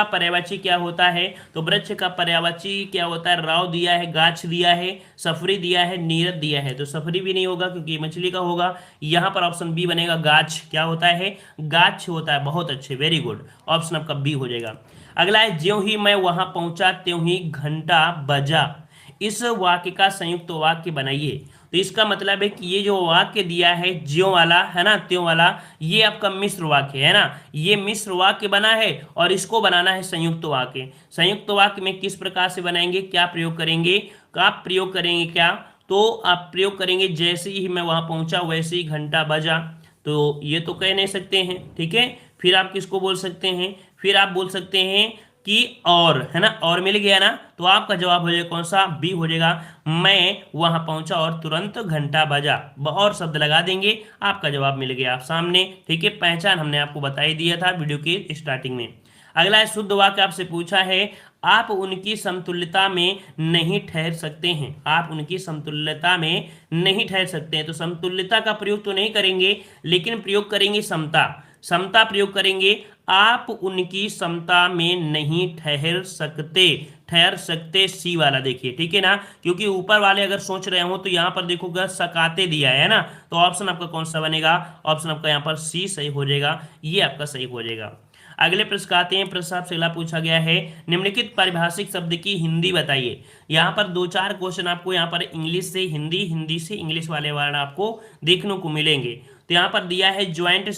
पर्यायवाची क्या होता है। तो वृक्ष का पर्यायवाची क्या होता है, राव दिया है, गाछ दिया है, सफरी दिया है, नीरद दिया है। तो सफरी भी नहीं होगा क्योंकि मछली का होगा, यहाँ पर ऑप्शन बी बनेगा, गाछ क्या होता है, गाछ होता है। बहुत अच्छे, वेरी गुड, ऑप्शन आपका बी हो जाएगा। अगला है, ज्यों ही मैं वहां पहुंचा त्यों ही घंटा बजा। इस वाक्य का संयुक्त वाक्य बनाइए। तो इसका मतलब है कि ये जो वाक्य दिया है ज्यों वाला है ना, त्यों वाला, ये आपका मिश्र वाक्य है ना, ये मिश्र वाक्य बना है, और इसको बनाना है संयुक्त वाक्य। संयुक्त वाक्य में किस प्रकार से बनाएंगे, क्या प्रयोग करेंगे, आप प्रयोग करेंगे क्या, तो आप प्रयोग करेंगे जैसे ही मैं वहां पहुंचा वैसे ही घंटा बजा। तो ये तो कह नहीं सकते हैं, ठीक है। फिर आप किसको बोल सकते हैं, फिर आप बोल सकते हैं कि और, है ना, और मिल गया ना, तो आपका जवाब हो जाएगा कौन सा, बी हो जाएगा, मैं वहां पहुंचा और तुरंत घंटा बजा। और शब्द लगा देंगे, आपका जवाब मिल गया आप सामने। ठीक है, पहचान हमने आपको बता ही दिया था वीडियो के स्टार्टिंग में। अगला है, शुद्ध वाक्य आपसे पूछा है, आप उनकी समतुल्यता में नहीं ठहर सकते हैं। आप उनकी समतुल्यता में नहीं ठहर सकते हैं। तो समतुल्यता का प्रयोग तो नहीं करेंगे, लेकिन प्रयोग करेंगे समता। समता प्रयोग करेंगे, आप उनकी समता में नहीं ठहर सकते, सी वाला देखिए, ठीक है ना, क्योंकि ऊपर वाले अगर सोच रहे हो तो यहाँ पर देखोगे सकाते दिया है ना, तो ऑप्शन आपका कौन सा बनेगा, ऑप्शन आपका यहाँ पर सी सही हो जाएगा, ये आपका सही हो जाएगा। अगले प्रश्न का आते हैं। प्रश्न आपसे अगला पूछा गया है, निम्नलिखित पारिभाषिक शब्द की हिंदी बताइए। यहाँ पर 2-4 क्वेश्चन आपको यहाँ पर इंग्लिश से हिंदी, हिंदी से इंग्लिश वाले वर्ड आपको देखने को मिलेंगे। तो यहाँ पर दिया है ज्वाइंट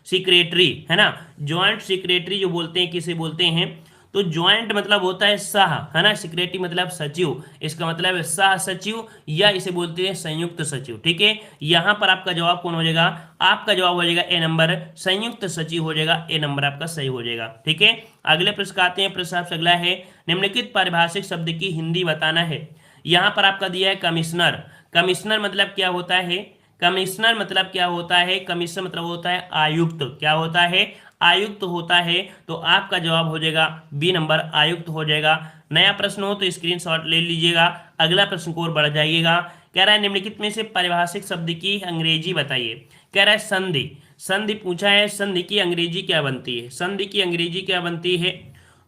सिक्रेटरी, है ना, ज्वाइंट सिक्रेटरी जो बोलते हैं किसे बोलते हैं, तो ज्वाइंट मतलब होता है सह, है ना, सेक्रेटरी मतलब सचिव, इसका मतलब है सह सचिव, या इसे बोलते हैं संयुक्त सचिव, ठीक है। यहां पर आपका जवाब कौन हो जाएगा, आपका जवाब हो जाएगा ए नंबर, संयुक्त सचिव हो जाएगा, ए नंबर आपका सही हो जाएगा, ठीक है। अगले प्रश्न का आते हैं। प्रश्न आपसे अगला है, निम्नलिखित पारिभाषिक शब्द की हिंदी बताना है। यहां पर आपका दिया है कमिश्नर। कमिश्नर मतलब क्या होता है, कमिश्नर मतलब क्या होता है, कमिश्नर मतलब होता है आयुक्त, क्या होता है, आयुक्त होता है, तो आपका जवाब हो जाएगा बी नंबर, आयुक्त हो जाएगा। नया प्रश्न हो तो स्क्रीनशॉट ले लीजिएगा, अगला प्रश्न को और बढ़ जाइएगा। कह रहा है निम्नलिखित में से पारिभाषिक शब्द की अंग्रेजी बताइए। कह रहा है संधि, संधि पूछा है, संधि की अंग्रेजी क्या बनती है, संधि की अंग्रेजी क्या बनती है,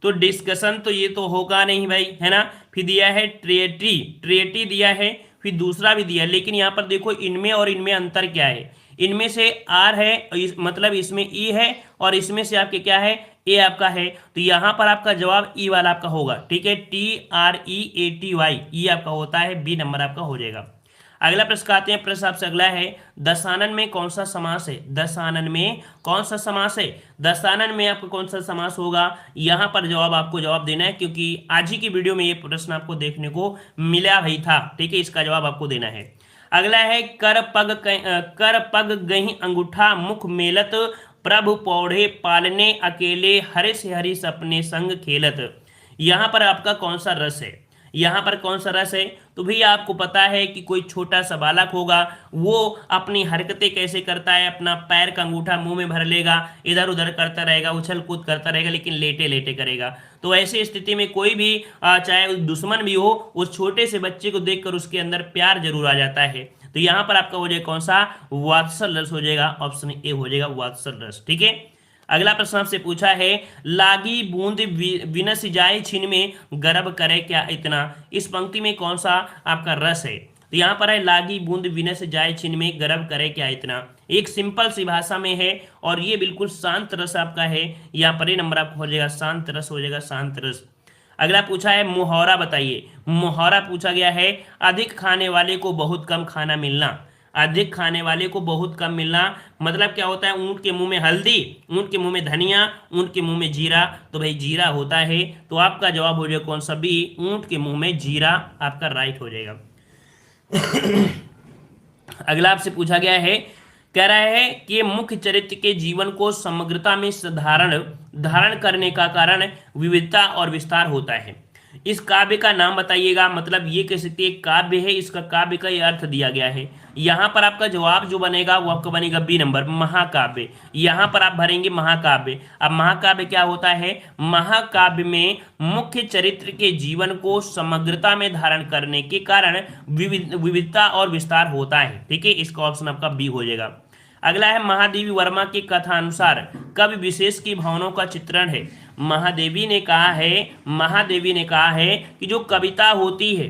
तो डिस्कशन तो ये तो होगा नहीं भाई, है ना। फिर दिया है ट्रिएटी, ट्रिएटी दिया है, फिर दूसरा भी दिया है, लेकिन यहाँ पर देखो इनमें और इनमें अंतर क्या है, इनमें से आर है, मतलब इसमें ई है, और इसमें से आपके क्या है, ए आपका है, तो यहाँ पर आपका जवाब ई वाला आपका होगा, ठीक है, TREATY, ई आपका होता है, बी नंबर आपका हो जाएगा। अगला प्रश्न आते हैं। प्रश्न आपसे अगला है, दशानन में कौन सा समास है, दशानन में कौन सा समास है, दशानन में आपको कौन सा समास होगा, यहाँ पर जवाब आपको जवाब देना है, क्योंकि आज ही की वीडियो में ये प्रश्न आपको देखने को मिला ही था, ठीक है, इसका जवाब आपको देना है। अगला है, कर पग गही अंगूठा मुख मेलत, प्रभु पौढ़े पालने अकेले, हरिस हरिस अपने संग खेलत। यहाँ पर आपका कौन सा रस है, यहाँ पर कौन सा रस है, तो भैया आपको पता है कि कोई छोटा सा बालक होगा, वो अपनी हरकतें कैसे करता है, अपना पैर का अंगूठा मुंह में भर लेगा, इधर उधर करता रहेगा, उछल कूद करता रहेगा, लेकिन लेटे लेटे करेगा। तो ऐसी स्थिति में कोई भी चाहे दुश्मन भी हो, उस छोटे से बच्चे को देखकर उसके अंदर प्यार जरूर आ जाता है। तो यहाँ पर आपका हो जाएगा कौन सा, वात्सल रस हो जाएगा, ऑप्शन ए हो जाएगा वात्सल रस, ठीक है। अगला प्रश्न आपसे पूछा है, लागी बूंद विनस जाए छिन में, गर्भ करे क्या इतना। इस पंक्ति में कौन सा आपका रस है, तो यहाँ पर है लागी बूंद विनस जाए छिन में, गर्भ करे क्या इतना। एक सिंपल सी भाषा में है, और ये बिल्कुल शांत रस आपका है, यहाँ पर ये नंबर आपको हो जाएगा शांत रस हो जाएगा, शांत रस। अगला पूछा है, मुहावरा बताइए। मुहावरा पूछा गया है, अधिक खाने वाले को बहुत कम खाना मिलना, अधिक खाने वाले को बहुत कम मिलना मतलब क्या होता है, ऊंट के मुंह में हल्दी, ऊंट के मुंह में धनिया, ऊंट के मुंह में जीरा, तो भाई जीरा होता है, तो आपका जवाब हो जाएगा कौन सा, बी, ऊंट के मुंह में जीरा आपका राइट हो जाएगा। अगला आपसे पूछा गया है, कह रहा है कि मुख्य चरित्र के जीवन को समग्रता में धारण करने का कारण विविधता और विस्तार होता है। इस काव्य का नाम बताइएगा, मतलब ये कह सकते हैं काव्य है, इसका काव्य का ये अर्थ दिया गया है। यहाँ पर आपका जवाब जो बनेगा वो आपका बनेगा बी नंबर, महाकाव्य। यहाँ पर आप भरेंगे महाकाव्य। अब महाकाव्य क्या होता है, महाकाव्य में मुख्य चरित्र के जीवन को समग्रता में धारण करने के कारण विविधता और विस्तार होता है, ठीक है, इसका ऑप्शन आपका बी हो जाएगा। अगला है, महादेवी वर्मा की कथा अनुसार कवि विशेष की भावनाओं का चित्रण है। महादेवी ने कहा है कि जो कविता होती है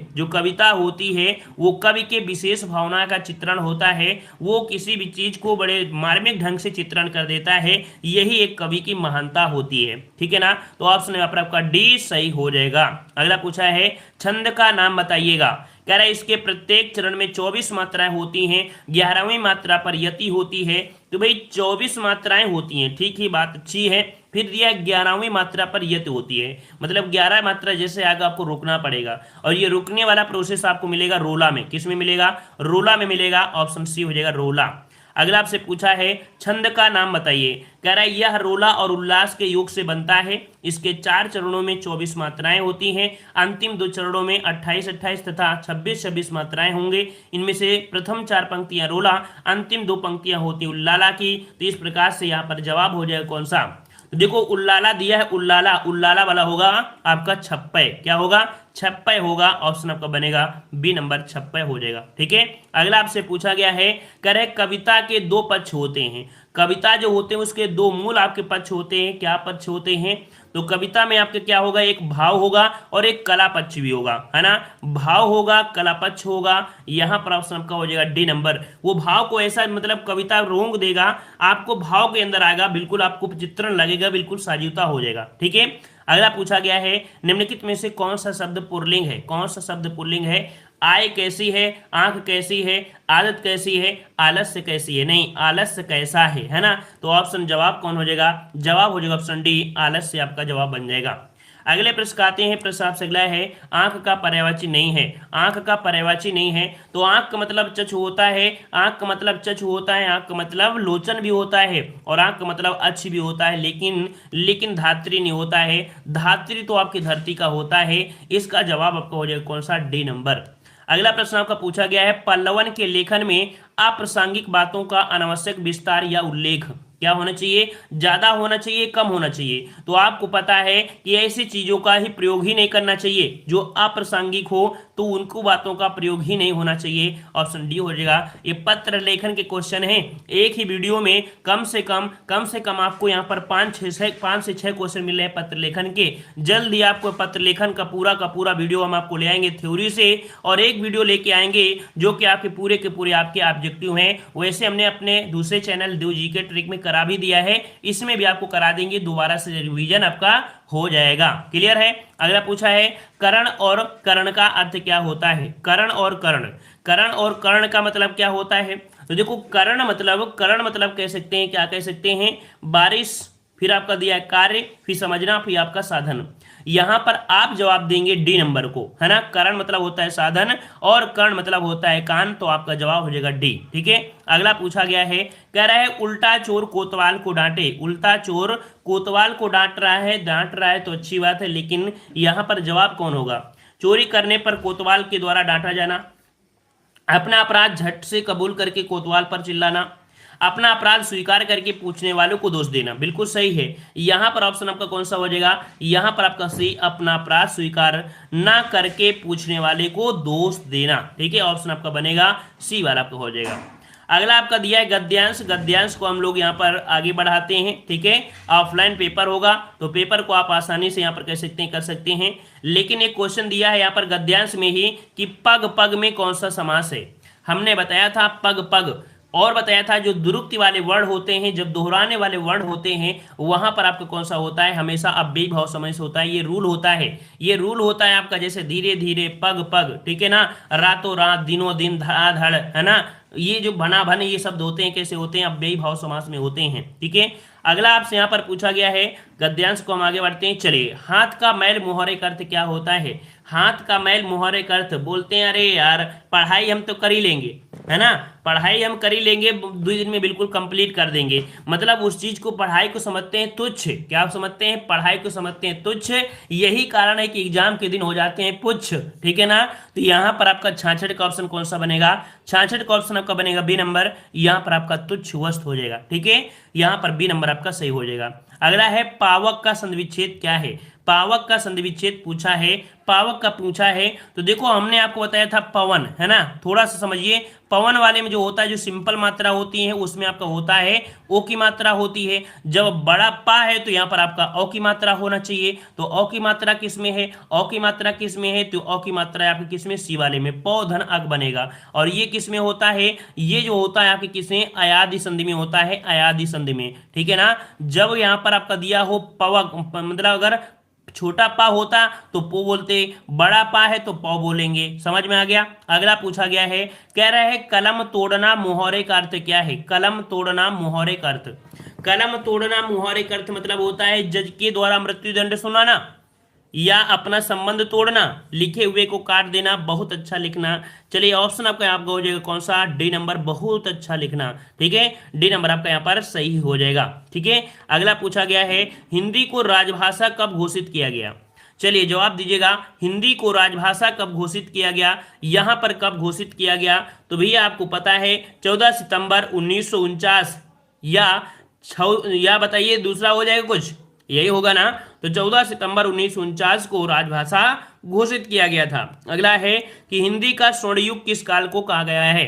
वो कवि के विशेष भावना का चित्रण होता है, वो किसी भी चीज को बड़े मार्मिक ढंग से चित्रण कर देता है, यही एक कवि की महानता होती है, ठीक है ना। तो ऑप्शन यहाँ पर आपका डी सही हो जाएगा। अगला पूछा है, छंद का नाम बताइएगा। कह रहा है इसके प्रत्येक चरण में 24 मात्राएं होती हैं, 11वीं मात्रा पर यति होती है, तो भाई 24 मात्राएं होती हैं, ठीक ही बात अच्छी है। फिर दिया 11वीं मात्रा पर यति होती है, मतलब 11 मात्रा जैसे आगे आपको रुकना पड़ेगा, और ये रुकने वाला प्रोसेस आपको मिलेगा रोला में, किस में मिलेगा, रोला में मिलेगा, ऑप्शन सी हो जाएगा रोला। अगला आपसे पूछा है, छंद का नाम बताइए। कह रहा है यह रोला और उल्लास के योग से बनता है, इसके 4 चरणों में 24 मात्राएं होती हैं, अंतिम 2 चरणों में 28-28 तथा 26-26 मात्राएं होंगे। इनमें से प्रथम 4 पंक्तियां रोला, अंतिम 2 पंक्तियां होती उल्लाला की। तो इस प्रकार से यहाँ पर जवाब हो जाएगा कौन सा, तो देखो उल्लाला दिया है, उल्लाला, उल्लाला वाला होगा आपका छप्पय, क्या होगा, छप्पय होगा, ऑप्शन आपका बनेगा बी नंबर, छप्पय हो जाएगा, ठीक है। अगला आपसे पूछा गया है, कह रहे कविता के 2 पक्ष होते हैं, कविता जो होते हैं उसके दो मूल आपके पक्ष होते हैं। क्या पक्ष होते हैं? तो कविता में आपके क्या होगा, एक भाव होगा और एक कला पक्ष भी होगा, है ना। भाव होगा, कला पक्ष होगा। यहाँ पर ऑप्शन आपका हो जाएगा डी नंबर। वो भाव को ऐसा मतलब कविता रोंग देगा, आपको भाव के अंदर आएगा, बिल्कुल आपको चित्रण लगेगा, बिल्कुल साजीवता हो जाएगा। ठीक है। अगला पूछा गया है निम्नलिखित में से कौन सा शब्द पुल्लिंग है? कौन सा शब्द पुल्लिंग है? आय कैसी है, आंख कैसी है, आदत कैसी है, आलस्य कैसी है? नहीं, आलस्य कैसा है ना। तो ऑप्शन जवाब कौन हो जाएगा? जवाब हो जाएगा ऑप्शन डी, आलस्य आपका जवाब बन जाएगा। अगले प्रश्न का आते हैं। प्रश्न आपसे अगला है, आंख का पर्यायवाची नहीं है। आंख का पर्यायवाची नहीं है तो आंख का मतलब चक्षु होता है, आंख का मतलब चक्षु होता है, आंख का मतलब लोचन भी होता है और आंख का मतलब अक्ष भी होता है, लेकिन धात्री नहीं होता है। धात्री तो आपकी धरती का होता है। इसका जवाब आपका हो जाएगा कौन सा? D number. अगला प्रश्न आपका पूछा गया है, पल्लवन के लेखन में अप्रासंगिक बातों का अनावश्यक विस्तार या उल्लेख क्या होना चाहिए? ज्यादा होना चाहिए, कम होना चाहिए? तो आपको पता है कि ऐसी चीजों का ही प्रयोग ही नहीं करना चाहिए जो अप्रासंगिक हो, तो उनको बातों का प्रयोग ही नहीं होना चाहिए। ऑप्शन डी हो जाएगा। ये पत्र लेखन के क्वेश्चन हैं। एक ही वीडियो में कम से कम आपको यहाँ पर 5 से 6 क्वेश्चन मिल रहे हैं पत्र लेखन के। जल्द ही आपको पत्र लेखन का पूरा वीडियो हम आपको ले आएंगे थ्योरी से, और एक वीडियो लेके आएंगे जो कि आपके पूरे के पूरे आपके ऑब्जेक्टिव हैं। वैसे हमने अपने दूसरे चैनल देव जीके ट्रिक में करा भी दिया है, इसमें भी आपको करा देंगे, दोबारा से रिवीजन आपका हो जाएगा। क्लियर है। अगला पूछा है, करण और कर्ण का अर्थ क्या होता है? करण और कर्ण का मतलब क्या होता है? तो देखो, करण मतलब कह सकते हैं, क्या कह सकते हैं? बारिश, फिर आपका दिया है कार्य, फिर समझना, फिर आपका साधन। यहां पर आप जवाब देंगे डी नंबर को, है ना। करण मतलब होता है साधन और कर्ण मतलब होता है कान, तो आपका जवाब हो जाएगा डी। ठीक है। अगला पूछा गया है, कह रहा है उल्टा चोर कोतवाल को डांटे। उल्टा चोर कोतवाल को डांट रहा है तो अच्छी बात है, लेकिन यहां पर जवाब कौन होगा? चोरी करने पर कोतवाल के द्वारा डांटा जाना, अपना अपराध झट से कबूल करके कोतवाल पर चिल्लाना, अपना अपराध स्वीकार करके पूछने वालों को दोष देना। बिल्कुल सही है। यहां पर ऑप्शन आपका कौन सा हो जाएगा? यहां पर आपका सी, अपना अपराध स्वीकार ना करके पूछने वाले को दोष देना। ठीक है। ऑप्शन आपका बनेगा सी वाला आपका हो जाएगा। अगला आपका दिया है गद्यांश। गद्यांश को हम लोग यहाँ पर आगे बढ़ाते हैं। ठीक है। ऑफलाइन पेपर होगा तो पेपर को आप आसानी से यहाँ पर कह सकते हैं, कर सकते हैं, लेकिन एक क्वेश्चन दिया है यहाँ पर गद्यांश में ही कि पग पग में कौन सा समास है। हमने बताया था पग पग, और बताया था जो दुरुक्ति वाले वर्ण होते हैं, जब दोहराने वाले वर्ण होते हैं, वहां पर आपका कौन सा होता है? हमेशा अव्ययी भाव समय से होता है। ये रूल होता है आपका, जैसे धीरे धीरे, पग पग, ठीक है ना, रातों रात, दिनों दिन, धड़ा धड़, है ना। ये जो भना भन ये शब्द होते हैं, कैसे होते हैं? अव्ययी भाव समास में होते हैं। ठीक है। अगला आपसे यहाँ पर पूछा गया है, गद्यांश को हम आगे बढ़ते हैं। चलिए, हाथ का मैल मुहावरे का अर्थ क्या होता है? हाथ का मैल मुहावरे का अर्थ बोलते हैं, अरे यार पढ़ाई हम तो कर ही लेंगे, है ना, पढ़ाई हम कर ही लेंगे, 2 दिन में बिल्कुल कंप्लीट कर देंगे। मतलब उस चीज को, पढ़ाई को समझते हैं तुच्छ। क्या आप समझते हैं? पढ़ाई को समझते हैं तुच्छ। यही कारण है कि एग्जाम के दिन हो जाते हैं पुच्छ। ठीक है ना। तो यहाँ पर आपका 66 का ऑप्शन कौन सा बनेगा? 66 का ऑप्शन आपका बनेगा बी नंबर। यहाँ पर आपका तुच्छ वस्त हो जाएगा। ठीक है। यहाँ पर बी नंबर आपका सही हो जाएगा। अगला है, पावक का संधिविच्छेद क्या है? पावक का संधिविच्छेद पूछा है, पावक का पूछा है। तो देखो, हमने आपको बताया था पवन, है ना। थोड़ा सा समझिए, पवन वाले में जो होता है, जो सिंपल मात्रा होती है, उसमें आपका होता है ओ की मात्रा होती है। जब बड़ा पा है तो यहाँ पर आपका ओ की मात्रा होना चाहिए। तो ओ की मात्रा किस में है? ओ की मात्रा किस में है? तो ओ की मात्रा आपकी किस में? सी वाले में, पौ धन अग बनेगा। और ये किस में होता है? ये जो होता है आपके किस में? अयादि संधि में होता है, अयादि संधि में। ठीक है ना। जब यहाँ पर आपका दिया हो पवक, मतलब अगर छोटा पा होता तो पो बोलते, बड़ा पा है तो पौ बोलेंगे। समझ में आ गया। अगला पूछा गया है, कह रहा है कलम तोड़ना मुहावरे का अर्थ क्या है? कलम तोड़ना मुहावरे का अर्थ, कलम तोड़ना मुहावरे का अर्थ मतलब होता है जज के द्वारा मृत्युदंड सुनाना, या अपना संबंध तोड़ना, लिखे हुए को काट देना, बहुत अच्छा लिखना। चलिए, ऑप्शन आपका हो जाएगा कौन सा? डी नंबर, बहुत अच्छा लिखना। ठीक है। डी नंबर आपका यहाँ पर सही हो जाएगा। ठीक है। अगला पूछा गया है, हिंदी को राजभाषा कब घोषित किया गया? चलिए जवाब दीजिएगा, हिंदी को राजभाषा कब घोषित किया गया? यहां पर कब घोषित किया गया? तो भैया आपको पता है 14 सितंबर 1949, या बताइए दूसरा हो जाएगा कुछ, यही होगा ना। तो 14 सितंबर 1949 को राजभाषा घोषित किया गया था। अगला है कि हिंदी का स्वर्णयुग किस काल को कहा गया है?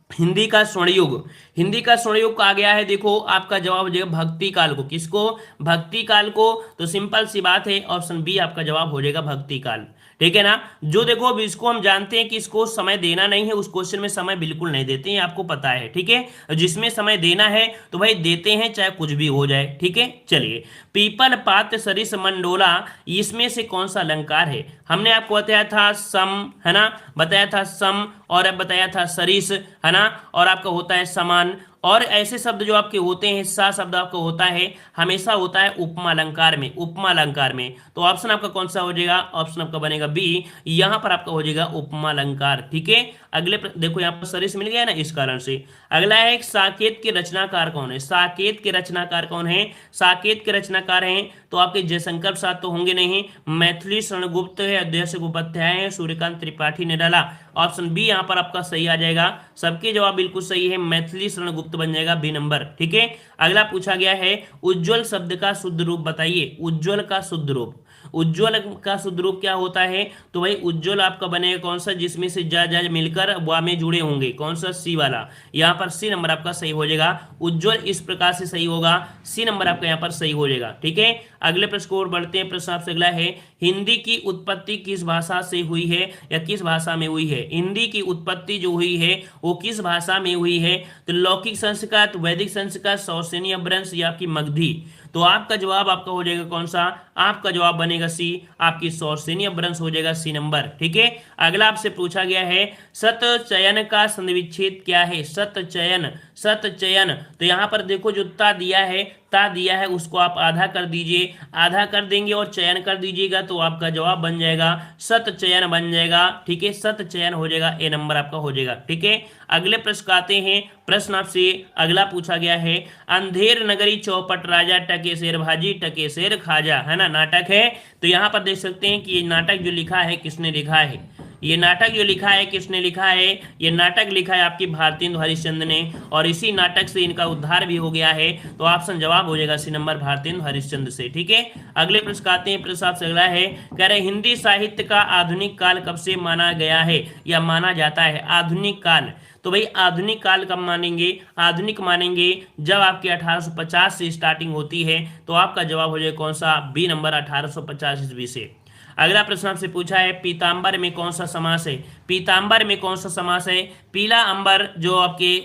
हिंदी का स्वर्ण युग, हिंदी का स्वर्ण युग कहा गया है, देखो आपका जवाब हो जाएगा भक्ति काल को। किसको? भक्ति काल को। तो सिंपल सी बात है, ऑप्शन बी आपका जवाब हो जाएगा भक्ति काल। ठीक है ना। जो देखो अब इसको हम जानते हैं कि इसको समय देना नहीं है, उस क्वेश्चन में समय बिल्कुल नहीं देते हैं, आपको पता है। ठीक है, जिसमें समय देना है तो भाई देते हैं, चाहे कुछ भी हो जाए। ठीक है, चलिए। पीपल पात सरिस मंडोला, इसमें से कौन सा अलंकार है? हमने आपको बताया था सम, है ना, बताया था सम, और अब बताया था सरिस, है ना, और आपका होता है समान। और ऐसे शब्द जो आपके होते हैं, सा शब्द आपका होता है, हमेशा होता है उपमा अलंकार में, उपमा अलंकार में। तो ऑप्शन आपका कौन सा हो जाएगा? ऑप्शन आपका बनेगा बी, यहां पर आपका हो जाएगा उपमा अलंकार। ठीक है, देखो यहाँ पर सरिस मिल गया ना, इस कारण से। अगला है साकेत के रचनाकार कौन है? साकेत के रचनाकार कौन है? साकेत के रचनाकार हैं तो आपके जयशंकर प्रसाद तो होंगे नहीं, मैथिली शरण गुप्त है, अध्यक्ष उपाध्याय है, सूर्यकांत त्रिपाठी ने डाला। ऑप्शन बी यहाँ पर आपका सही आ जाएगा। सबके जवाब बिल्कुल सही है, मैथिली शरण गुप्त बन जाएगा बी नंबर। ठीक है, अगला पूछा गया है उज्ज्वल शब्द का शुद्ध रूप बताइए। उज्ज्वल का शुद्ध रूप, उज्ज्वल का शुद्ध रूप क्या होता है? तो भाई उज्ज्वल आपका बनेगा कौन सा? जिसमें से जा मिलकर वा में जुड़े होंगे, कौन सा? सी वाला। यहाँ पर सी नंबर आपका सही हो जाएगा। उज्ज्वल इस प्रकार से सही होगा, सी नंबर आपका यहाँ पर सही हो जाएगा। ठीक है, अगले प्रश्न को और बढ़ते हैं। प्रश्न आपसे अगला है हिंदी की उत्पत्ति किस भाषा से हुई है या किस भाषा में हुई है? हिंदी की उत्पत्ति जो हुई है वो किस भाषा में हुई है? तो लौकिक संस्कृत, वैदिक संस्कृत, सौसेनी अपभ्रंश या आपकी मगधी? तो आपका जवाब आपका हो जाएगा कौन सा? आपका जवाब बनेगा सी, आपकी सौसेनी अपभ्रंश हो जाएगा सी नंबर। ठीक है, अगला आपसे पूछा गया है सत चयन का संविच्छेद क्या है? सत चयन, सत चयन। तो यहां पर देखो जो ता दिया है, ता दिया है उसको आप आधा कर दीजिए, आधा कर देंगे और चयन कर दीजिएगा तो आपका जवाब बन जाएगा सत चयन बन जाएगा। ठीक है, सत चयन हो जाएगा, ए नंबर आपका हो जाएगा। ठीक है, अगले प्रश्न आते हैं। प्रश्न आपसे अगला पूछा गया है अंधेर नगरी चौपट राजा टके शेर भाजी टके शेर खाजा, है ना, नाटक है। तो यहाँ पर देख सकते हैं कि ये नाटक जो लिखा है किसने लिखा है? ये नाटक जो लिखा है किसने लिखा है? ये नाटक लिखा है आपकी भारतेंदु हरिश्चंद्र ने, और इसी नाटक से इनका उद्धार भी हो गया है। तो ऑप्शन जवाब हो जाएगा सी नंबर, भारतेंदु हरिश्चंद्र से। ठीक है, अगले प्रश्न आते हैं। प्रश्न आपसे अगला है, कह रहे हिंदी साहित्य का आधुनिक काल कब से माना गया है या माना जाता है? आधुनिक काल, तो भाई आधुनिक काल कब मानेंगे? आधुनिक मानेंगे जब आपके 1850 से स्टार्टिंग होती है। तो आपका जवाब हो जाएगा कौन सा? बी नंबर, 1850 ईस्वी से। अगला प्रश्न आपसे पूछा है पीतांबर में कौन सा समास है? पीतांबर में कौन सा समास है? पीला अंबर जो आपके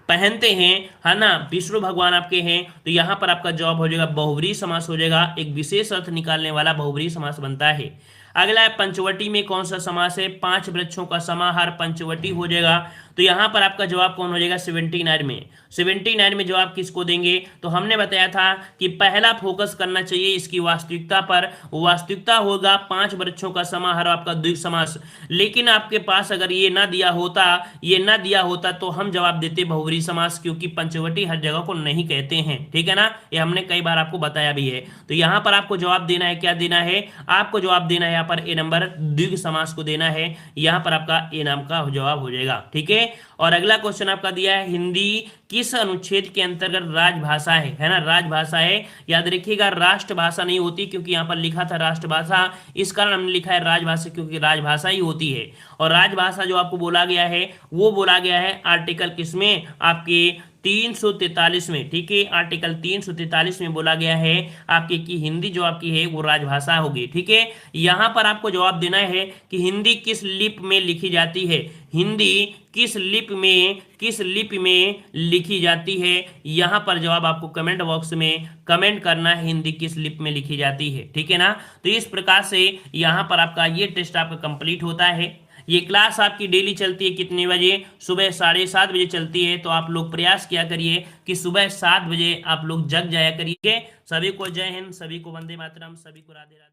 पहनते हैं, है ना, विष्णु भगवान आपके हैं, तो यहां पर आपका जवाब हो जाएगा बहुब्रीहि समास हो जाएगा। एक विशेष अर्थ निकालने वाला बहुब्रीहि समास बनता है। अगला है पंचवटी में कौन सा समास है? पांच वृक्षों का समाहार पंचवटी हो जाएगा। तो यहां पर आपका जवाब कौन हो जाएगा? 79 में। 79 में जवाब किसको देंगे? तो हमने बताया था कि पहला फोकस करना चाहिए इसकी वास्तविकता पर। वास्तविकता होगा पांच वृक्षों का समाहार आपका द्विग समास। लेकिन आपके पास अगर ये ना दिया होता, ये ना दिया होता तो हम जवाब देते बहुब्रीहि समास, क्योंकि पंचवटी हर जगह को नहीं कहते हैं। ठीक है ना, ये हमने कई बार आपको बताया भी है। तो यहां पर आपको जवाब देना है, क्या देना है? आपको जवाब देना है यहाँ पर ए नंबर, द्विग समास को देना है। यहां पर आपका ए नाम का जवाब हो जाएगा। ठीक है, और अगला क्वेश्चन आपका दिया है हिंदी किस अनुच्छेद के अंतर्गत राजभाषा है ना, राजभाषा है। याद रखिएगा राष्ट्रभाषा नहीं होती, क्योंकि यहाँ पर लिखा था राष्ट्रभाषा, इस कारण हमने लिखा है राजभाषा, क्योंकि राजभाषा ही होती है। और राजभाषा जो आपको बोला गया है वो बोला गया है आर्टिकल किसमें? आपके 343 में। ठीक है, आर्टिकल 343 में बोला गया है आपकी कि हिंदी जो आपकी है वो राजभाषा होगी। ठीक है, यहां पर आपको जवाब देना है कि हिंदी किस लिपि में लिखी जाती है? हिंदी किस लिपि में लिखी जाती है? यहां पर जवाब आपको कमेंट बॉक्स में कमेंट करना है, हिंदी किस लिपि में लिखी जाती है। ठीक है ना, तो इस प्रकार से यहां पर आपका ये टेस्ट आपका कंप्लीट होता है। ये क्लास आपकी डेली चलती है कितने बजे? सुबह 7:30 बजे चलती है। तो आप लोग प्रयास किया करिए कि सुबह 7 बजे आप लोग जग जाया करिए। सभी को जय हिंद, सभी को वंदे मातरम, सभी को राधे राधे।